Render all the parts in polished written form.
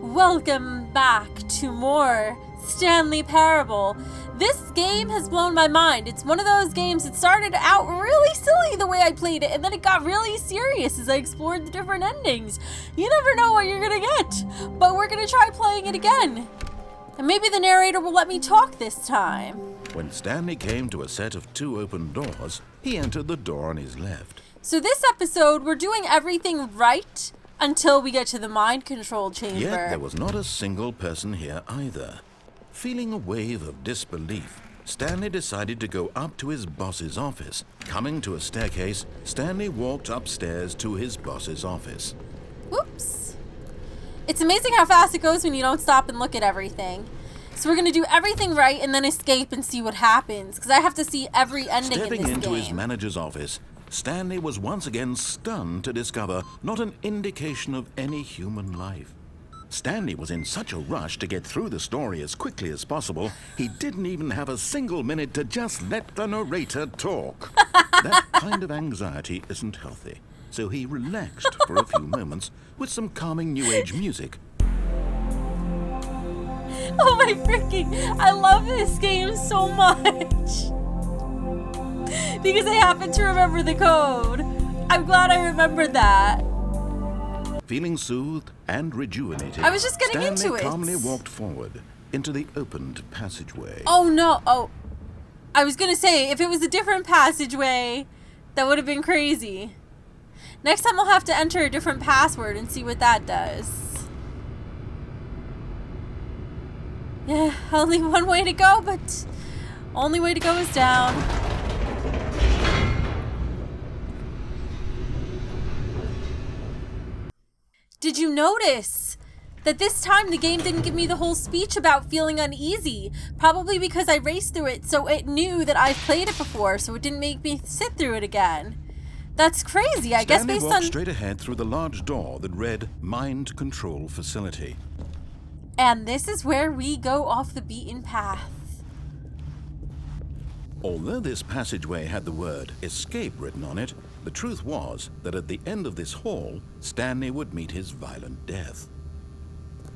Welcome back to more Stanley Parable. This game has blown my mind. It's one of those games that started out really silly the way I played it, and then it got really serious as I explored the different endings. You never know what you're gonna get, but we're gonna try playing it again. And maybe the narrator will let me talk this time. When Stanley came to a set of two open doors, he entered the door on his left. So this episode, we're doing everything right until we get to the mind control chamber. Yet there was not a single person here either. Feeling a wave of disbelief, Stanley decided to go up to his boss's office. Coming to a staircase, Stanley walked upstairs to his boss's office. Whoops. It's amazing how fast it goes when you don't stop and look at everything. So we're going to do everything right and then escape and see what happens, because I have to see every ending in this game. Stepping into his manager's office, Stanley was once again stunned to discover not an indication of any human life. Stanley was in such a rush to get through the story as quickly as possible, he didn't even have a single minute to just let the narrator talk. That kind of anxiety isn't healthy, so he relaxed for a few moments with some calming New Age music. Oh my freaking, I love this game so much. Because I happen to remember the code. I'm glad I remembered that. Feeling soothed and rejuvenated, I was just getting Stanley into it. calmly walked forward into the opened passageway. Oh no, I was gonna say, if it was a different passageway, that would have been crazy. Next time I'll have to enter a different password and see what that does. Yeah, only one way to go, but only way to go is down. Did you notice that this time the game didn't give me the whole speech about feeling uneasy? Probably because I raced through it, so it knew that I've played it before, so it didn't make me sit through it again. That's crazy, I guess based on... Stanley walked straight ahead through the large door that read Mind Control Facility. And this is where we go off the beaten path. Although this passageway had the word escape written on it, the truth was that at the end of this hall, Stanley would meet his violent death.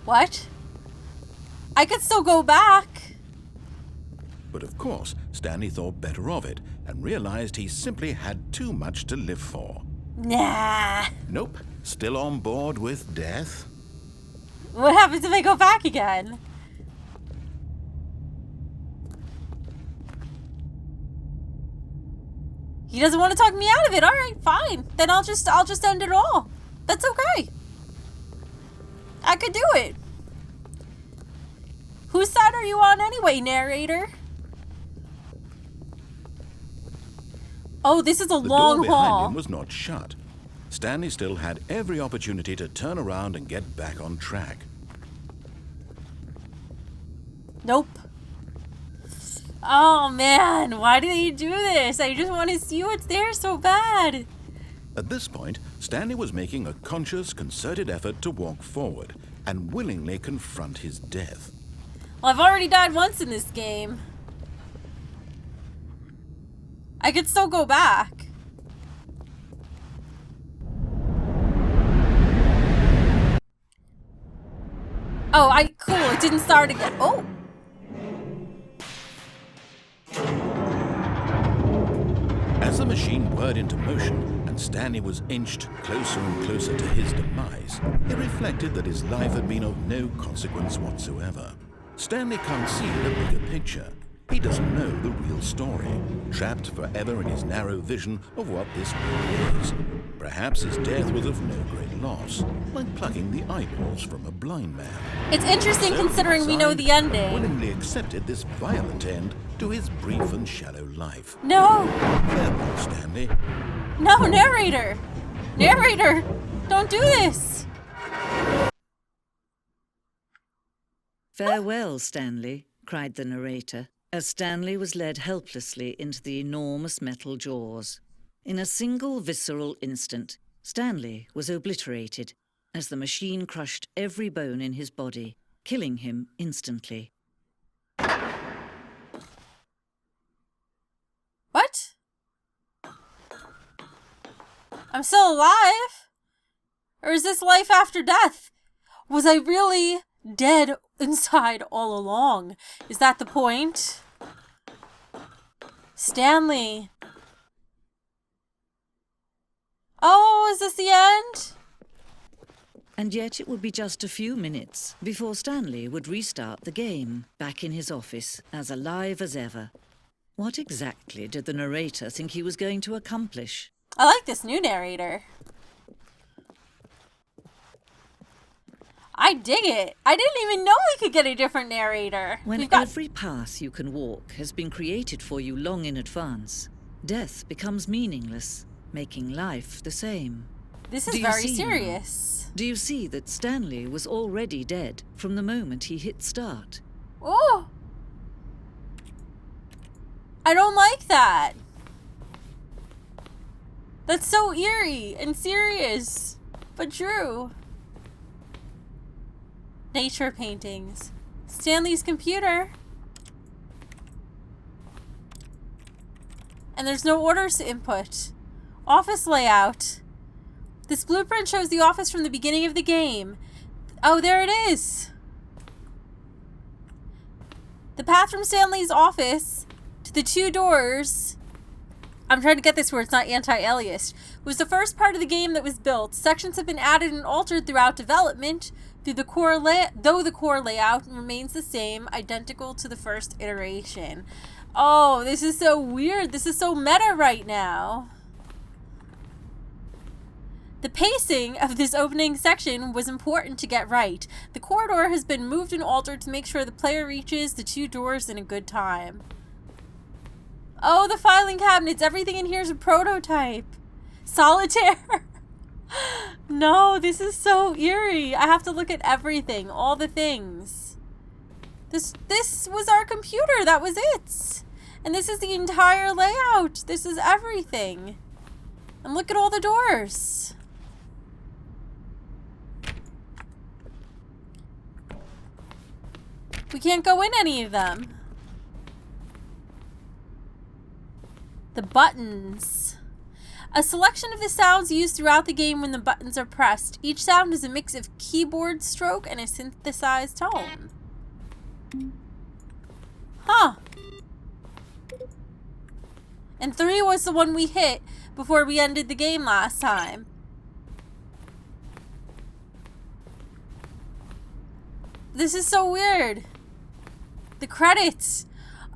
What? I could still go back. But of course, Stanley thought better of it and realized he simply had too much to live for. Nah. Nope, still on board with death. What happens if I go back again? He doesn't want to talk me out of it. All right, fine. Then I'll just end it all. That's okay. I could do it. Whose side are you on anyway, narrator? Oh, this is a long haul. The door behind haul. him was not shut. Stanley still had every opportunity to turn around and get back on track. Nope. Oh man, why do you do this? I just want to see what's there so bad. At this point, Stanley was making a conscious, concerted effort to walk forward and willingly confront his death. Well, I've already died once in this game. I could still go back. Oh, cool, it didn't start again. Oh! As the machine whirred into motion and Stanley was inched closer and closer to his demise, he reflected that his life had been of no consequence whatsoever. Stanley can't see the bigger picture. He doesn't know the real story, trapped forever in his narrow vision of what this world is. Perhaps his death was of no great loss, like plucking the eyeballs from a blind man. It's interesting considering we know the ending. Willingly accepted this violent end to his brief and shallow life. No! Farewell, Stanley. No, narrator! Narrator! Don't do this! Farewell, Stanley, cried the narrator, as Stanley was led helplessly into the enormous metal jaws. In a single visceral instant, Stanley was obliterated as the machine crushed every bone in his body, killing him instantly. What? I'm still alive? Or is this life after death? Was I really dead inside all along? Is that the point? Stanley. Oh, is this the end? And yet it would be just a few minutes before Stanley would restart the game, back in his office, as alive as ever. What exactly did the narrator think he was going to accomplish? I like this new narrator. I dig it. I didn't even know we could get a different narrator. When every path you can walk has been created for you long in advance, death becomes meaningless, making life the same. This is very serious. Do you see that Stanley was already dead from the moment he hit start? Oh! I don't like that. That's so eerie and serious, but true. Nature paintings. Stanley's computer. And there's no orders to input. Office layout. This blueprint shows the office from the beginning of the game. Oh, there it is. The path from Stanley's office to the two doors, I'm trying to get this where it's not anti-aliased, was the first part of the game that was built. Sections have been added and altered throughout development, though the core layout remains the same, identical to the first iteration. Oh, this is so weird. This is so meta right now. The pacing of this opening section was important to get right. The corridor has been moved and altered to make sure the player reaches the two doors in a good time. Oh, the filing cabinets. Everything in here is a prototype. Solitaire. No, this is so eerie. I have to look at everything, all the things. This was our computer. That was it. And this is the entire layout. This is everything. And look at all the doors. We can't go in any of them. The buttons. A selection of the sounds used throughout the game when the buttons are pressed. Each sound is a mix of keyboard stroke and a synthesized tone. Huh. And 3 was the one we hit before we ended the game last time. This is so weird. The credits.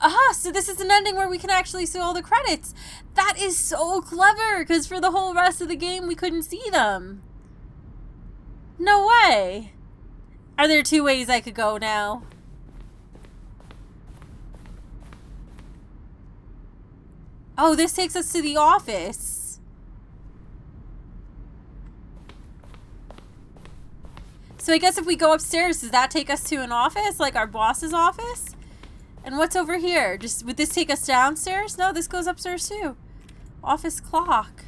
Aha, so this is an ending where we can actually see all the credits. That is so clever, because for the whole rest of the game, we couldn't see them. No way. Are there 2 ways I could go now? Oh, this takes us to the office. So I guess if we go upstairs, does that take us to an office, like our boss's office? And what's over here? Would this take us downstairs? No, this goes upstairs too. Office clock.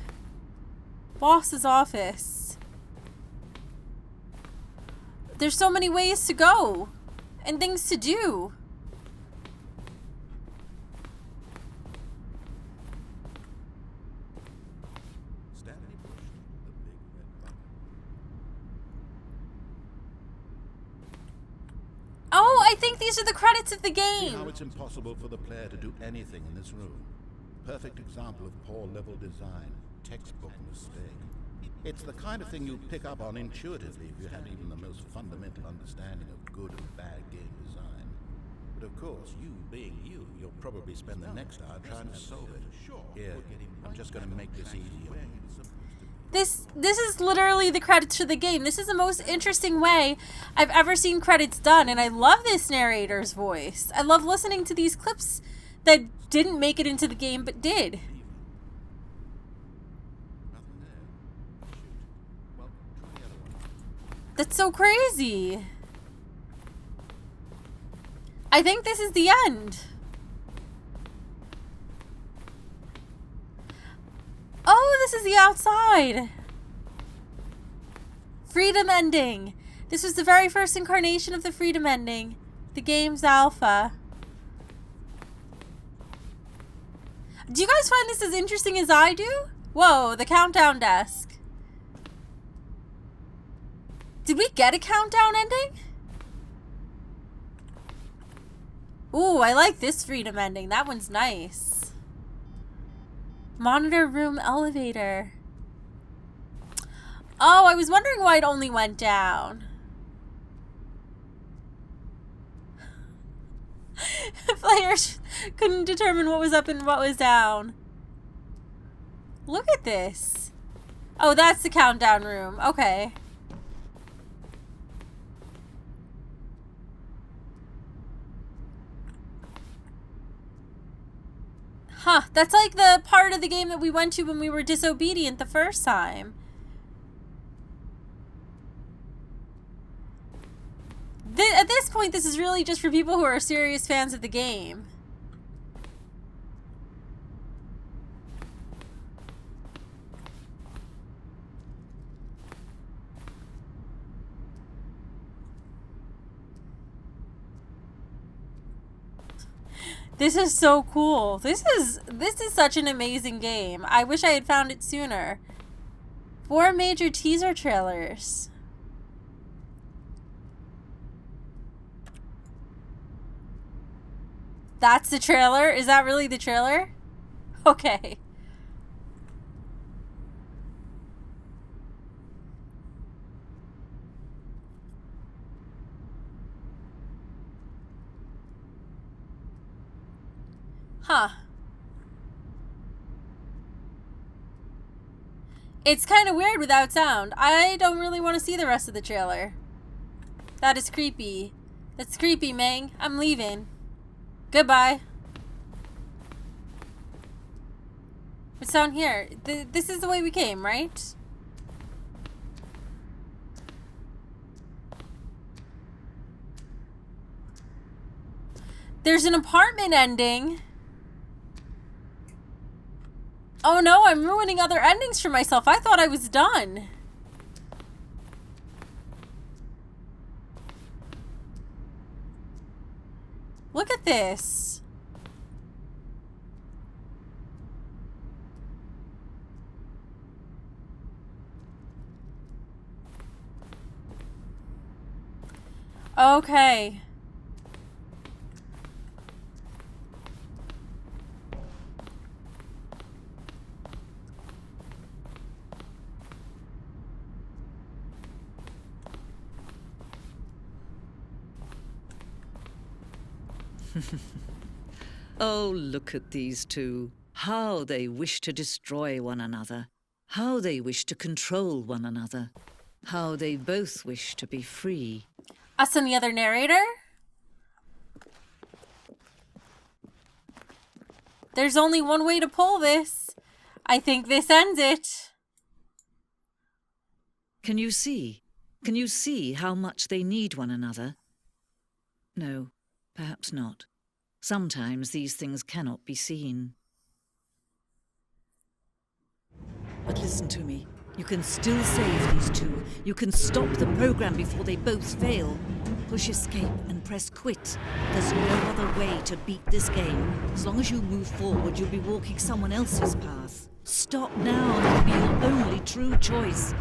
Boss's office. There's so many ways to go and things to do. Stanley pushed the big red button. Oh, I think these are the credits of the See game. how it's impossible for the player to do anything in this room. Perfect example of poor level design, textbook mistake. It's the kind of thing you'd pick up on intuitively if you had even the most fundamental understanding of good and bad game design. But of course, you being you, you'll probably spend the next hour trying to solve it. Here, I'm just going to make this easier. This is literally the credits for the game. This is the most interesting way I've ever seen credits done, and I love this narrator's voice. I love listening to these clips that didn't make it into the game but did. That's so crazy. I think this is the end. Oh, this is the outside. Freedom ending. This was the very first incarnation of the freedom ending. The game's alpha. Do you guys find this as interesting as I do? Whoa, the countdown desk. Did we get a countdown ending? Ooh, I like this freedom ending. That one's nice. Monitor room elevator. Oh, I was wondering why it only went down. Players couldn't determine what was up and what was down. Look at this. Oh, that's the countdown room. Okay. Huh, that's like the part of the game that we went to when we were disobedient the first time. At this point, this is really just for people who are serious fans of the game. This is so cool. This is such an amazing game. I wish I had found it sooner. 4 major teaser trailers. That's the trailer? Is that really the trailer? Okay. Huh. It's kind of weird without sound. I don't really want to see the rest of the trailer. That is creepy. That's creepy, Meng. I'm leaving. Goodbye. What's down here? This is the way we came, right? There's an apartment ending. Oh no, I'm ruining other endings for myself. I thought I was done. Look at this. Okay. Oh, look at these two. How they wish to destroy one another. How they wish to control one another. How they both wish to be free. Us and the other narrator? There's only one way to pull this. I think this ends it. Can you see? Can you see how much they need one another? No, perhaps not. Sometimes these things cannot be seen. But listen to me. You can still save these two. You can stop the program before they both fail. Push escape and press quit. There's no other way to beat this game. As long as you move forward, you'll be walking someone else's path. Stop now and it'll be your only true choice.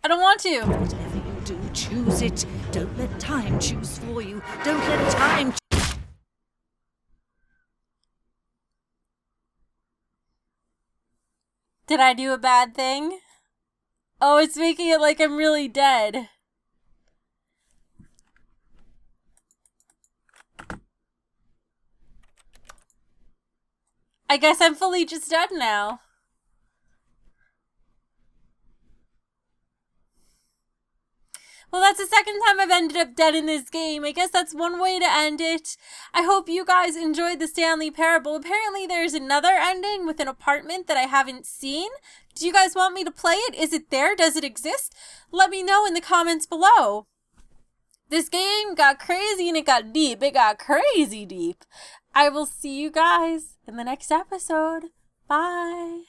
I don't want to. Whatever you do, choose it. Don't let time choose for you. Don't let time Did I do a bad thing? Oh, it's making it like I'm really dead. I guess I'm fully just dead now. Well, that's the second time I've ended up dead in this game. I guess that's one way to end it. I hope you guys enjoyed the Stanley Parable. Apparently there's another ending with an apartment that I haven't seen. Do you guys want me to play it? Is it there? Does it exist? Let me know in the comments below. This game got crazy and it got deep. It got crazy deep. I will see you guys in the next episode. Bye.